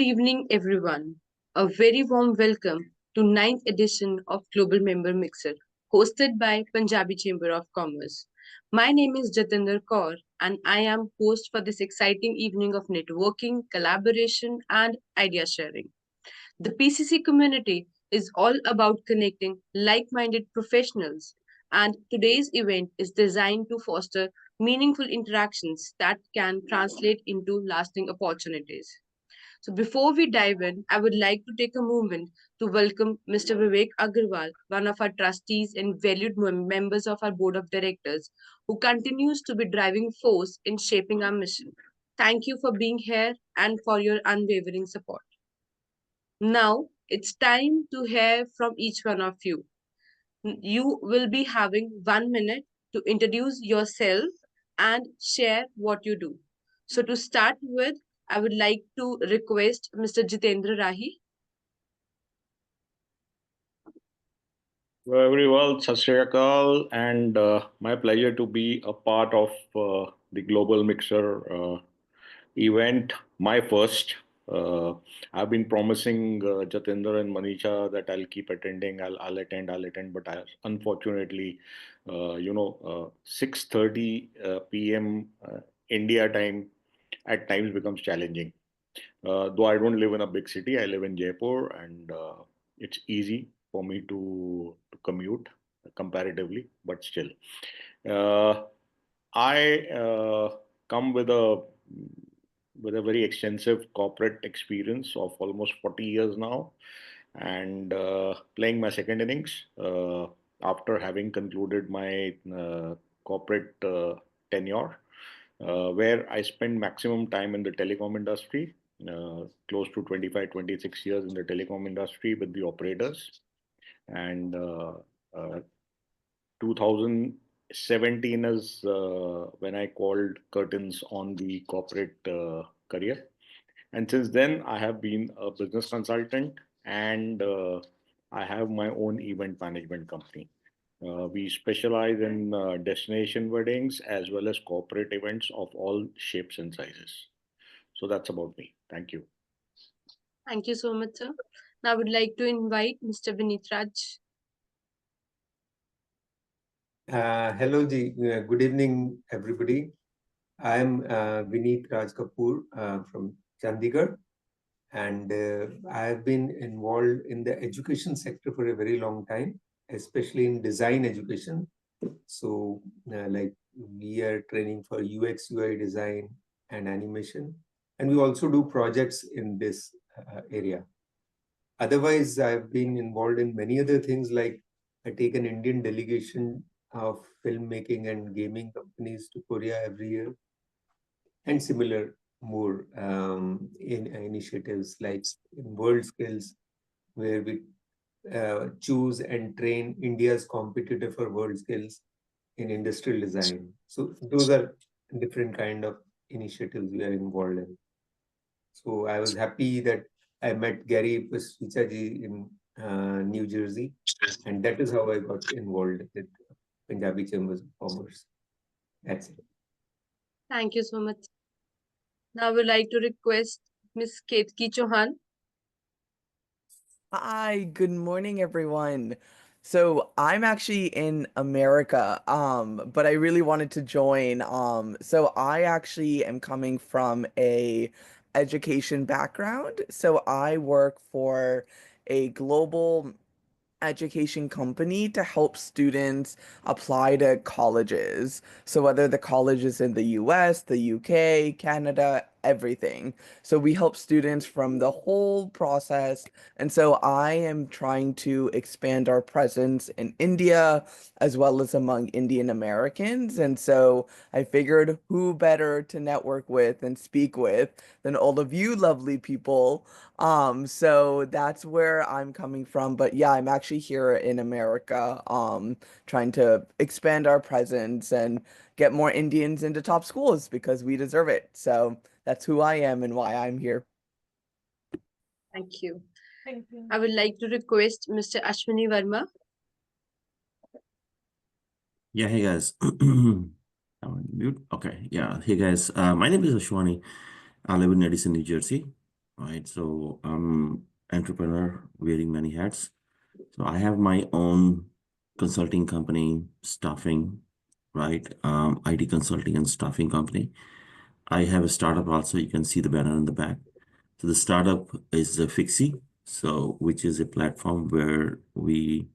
Good evening, everyone. A very warm welcome to ninth edition of Global Member Mixer, hosted by Punjabi Chamber of Commerce. My name is Jatinder Kaur, and I am host for this exciting evening of networking, collaboration, and idea sharing. The PCC community is all about connecting like minded professionals, and today's event is designed to foster meaningful interactions that can translate into lasting opportunities. So, before we dive in, I would like to take a moment to welcome Mr. Vivek Agarwal, one of our trustees and valued members of our board of directors, who continues to be driving force in shaping our mission. Thank you for being here and for your unwavering support. Now, it's time to hear from each one of you. You will be having 1 minute to introduce yourself and share what you do. So, to start with, I would like to request Mr. Jitendra Rahi. Very well, Sat Shri Akal, and my pleasure to be a part of the Global Mixer event, my first. Uh, I've been promising Jatinder and Manisha that I'll keep attending. I'll attend. But unfortunately, 6:30 p.m. India time at times becomes challenging. Though I don't live in a big city, I live in Jaipur, and it's easy for me to commute comparatively, but still. Uh, I come with a very extensive corporate experience of almost 40 years now, and playing my second innings after having concluded my corporate tenure, where I spent maximum time in the telecom industry, close to 25, 26 years in the telecom industry with the operators, and uh, 2017 is when I called curtains on the corporate career. And since then, I have been a business consultant, and I have my own event management company. We specialize in destination weddings as well as corporate events of all shapes and sizes. So that's about me. Thank you. Thank you so much, sir. Now I would like to invite Mr. Vineet Raj. Hello, good evening, everybody. I'm Vineet Raj Kapoor from Chandigarh, and I have been involved in the education sector for a very long time, especially in design education. So, like we are training for UX, UI design and animation, and we also do projects in this area. Otherwise, I've been involved in many other things, like I take an Indian delegation of filmmaking and gaming companies to Korea every year, and similar more in initiatives like in World Skills, where we choose and train India's competitor for World Skills in industrial design. So those are different kind of initiatives we are involved in. So I was happy that I met Gary Pasrichaji in New Jersey, and that is how I got involved with Punjabi Chambers of Commerce. That's it. Thank you so much. Now I would like to request Ms. Ketki Chauhan. Hi, good morning, everyone. So I'm actually in America, but I really wanted to join. So I actually am coming from a education background. So I work for a global education company to help students apply to colleges. So whether the college is in the US, the UK, Canada, everything. So we help students from the whole process. And so I am trying to expand our presence in India as well as among Indian Americans. And so I figured who better to network with and speak with than all of you lovely people. So that's where I'm coming from. But yeah, I'm actually here in America, trying to expand our presence and get more Indians into top schools because we deserve it. So that's who I am and why I'm here. Thank you. Thank you. I would like to request Mr. Ashwini Verma. Yeah, hey guys. I'm on mute. Okay, yeah. Hey guys. My name is Ashwani. I live in Edison, New Jersey. right? So I'm entrepreneur wearing many hats. So I have my own consulting company, staffing, right? IT consulting and staffing company. I have a startup also. You can see the banner in the back. So the startup is a Fixie, so which is a platform where we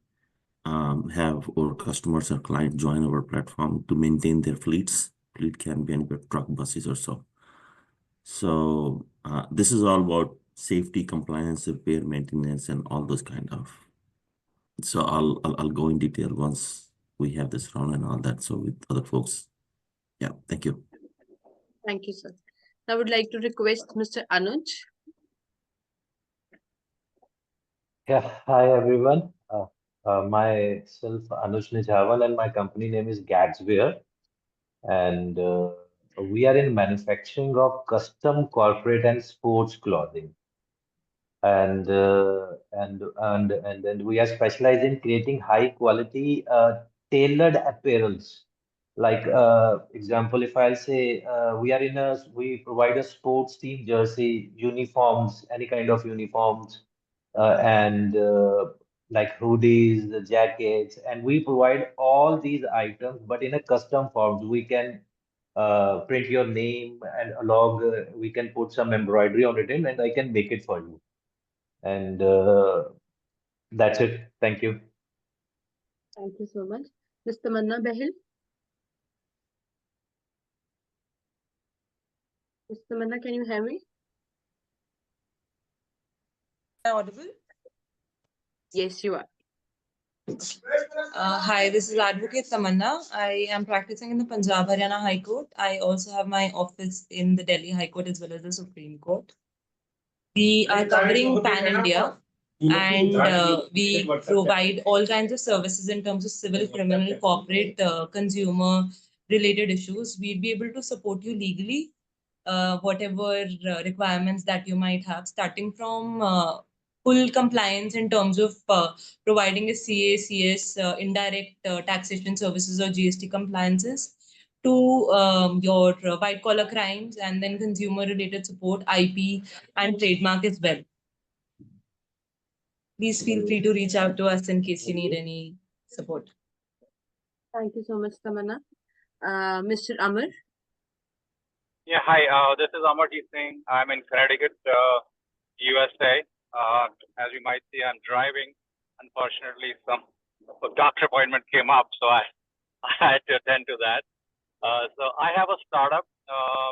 have our customers or clients join our platform to maintain their fleets. Fleet can be anywhere truck, buses, or so. So this is all about safety, compliance, repair, maintenance, and all those kind of. So I'll go in detail once we have this round and all that. So with other folks, yeah. Thank you. Thank you, sir. I would like to request Mr. Anuj. Yeah, hi everyone. Myself Anuj Nijhawan and my company name is Gatswear, and we are in manufacturing of custom corporate and sports clothing, and then we are specialized in creating high quality tailored apparels. Like example, if I'll say we provide a sports team jersey, uniforms, any kind of uniforms, and like hoodies, the jackets, and we provide all these items, but in a custom form. We can print your name and along, we can put some embroidery on it, and I can make it for you. And that's it. Thank you. Thank you so much. Ms. Tamanna Bahil. Ms. Tamanna, can you hear me? Audible? Yes, you are. Hi, this is Advocate Tamanna. I am practicing in the Punjab Haryana High Court. I also have my office in the Delhi High Court as well as the Supreme Court. We are covering Pan India, and we provide all kinds of services in terms of civil, criminal, corporate, consumer related issues. We'll be able to support you legally, whatever requirements that you might have, starting from full compliance in terms of providing a CA/CS, indirect taxation services or GST compliances, to your white collar crimes, and then consumer related support, IP and trademark as well. Please feel free to reach out to us in case you need any support. Thank you so much, Tamanna. Mr. Amar. Yeah, hi. This is Amarjeet Singh. I'm in Connecticut, USA. As you might see, I'm driving. Unfortunately, some doctor appointment came up, so I had to attend to that. So I have a startup.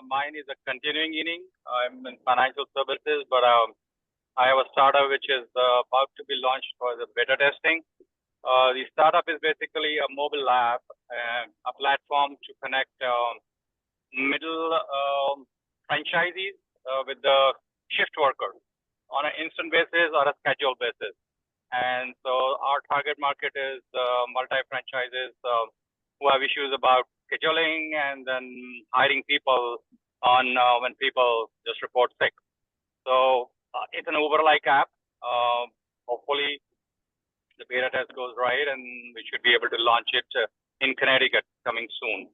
Mine is a continuing inning. I'm in financial services, but I have a startup which is about to be launched for the beta testing. The startup is basically a mobile app, a platform to connect middle franchisees with the shift worker on an instant basis or a scheduled basis. And so our target market is multi-franchises who have issues about scheduling and then hiring people on when people just report sick. So it's an Uber-like app. Hopefully the beta test goes right and we should be able to launch it in Connecticut coming soon.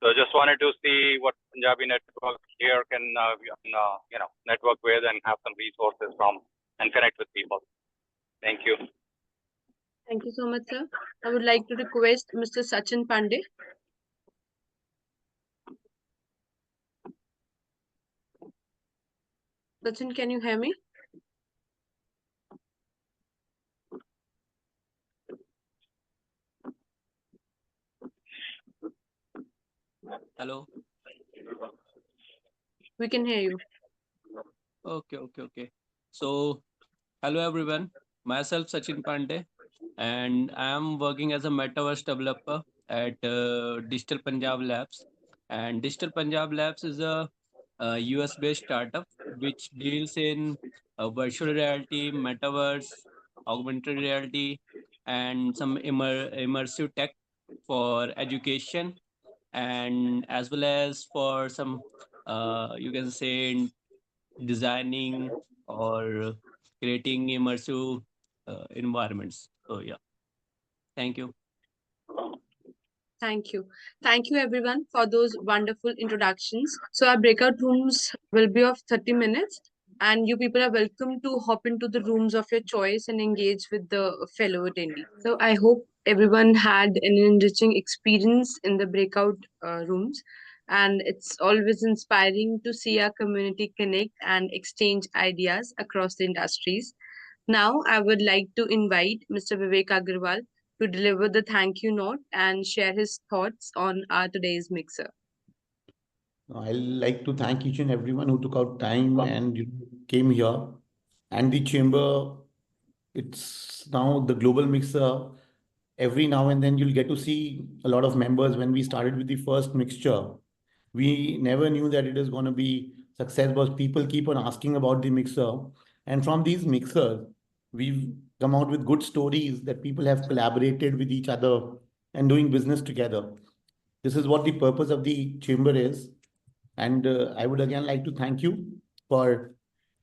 So just wanted to see what Punjabi Network here can network with and have some resources from and connect with people. Thank you. Thank you so much, sir. I would like to request Mr. Sachin Pandey. Sachin, can you hear me? Hello. We can hear you. Okay. So, hello everyone. Myself Sachin Pandey, and I am working as a metaverse developer at Digital Punjab Labs. And Digital Punjab Labs is a US-based startup which deals in virtual reality, metaverse, augmented reality, and some immersive tech for education, and as well as for some you can say designing or creating immersive environments. So yeah, thank you. Thank you. Thank you, everyone, for those wonderful introductions. So our breakout rooms will be of 30 minutes. and you people are welcome to hop into the rooms of your choice and engage with the fellow attendees. So I hope everyone had an enriching experience in the breakout rooms, and it's always inspiring to see our community connect and exchange ideas across the industries. Now, I would like to invite Mr. Vivek Agarwal to deliver the thank you note and share his thoughts on our today's mixer. I'd like to thank each and everyone who took out time and came here. And the chamber, it's now the global mixer. Every now and then you'll get to see a lot of members. When we started with the first mixture, we never knew that it is going to be success, because people keep on asking about the mixer. And from these mixers, we've come out with good stories that people have collaborated with each other and doing business together. This is what the purpose of the chamber is. And I would again like to thank you for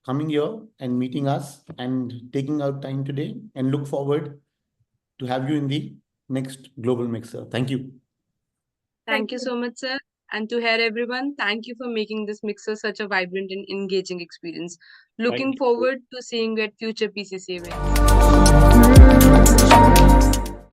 coming here and meeting us and taking out time today, and look forward to have you in the next global mixer. Thank you. Thank you so much, sir. And to hear everyone, thank you for making this mixer such a vibrant and engaging experience. Looking forward to seeing you at future PCC events.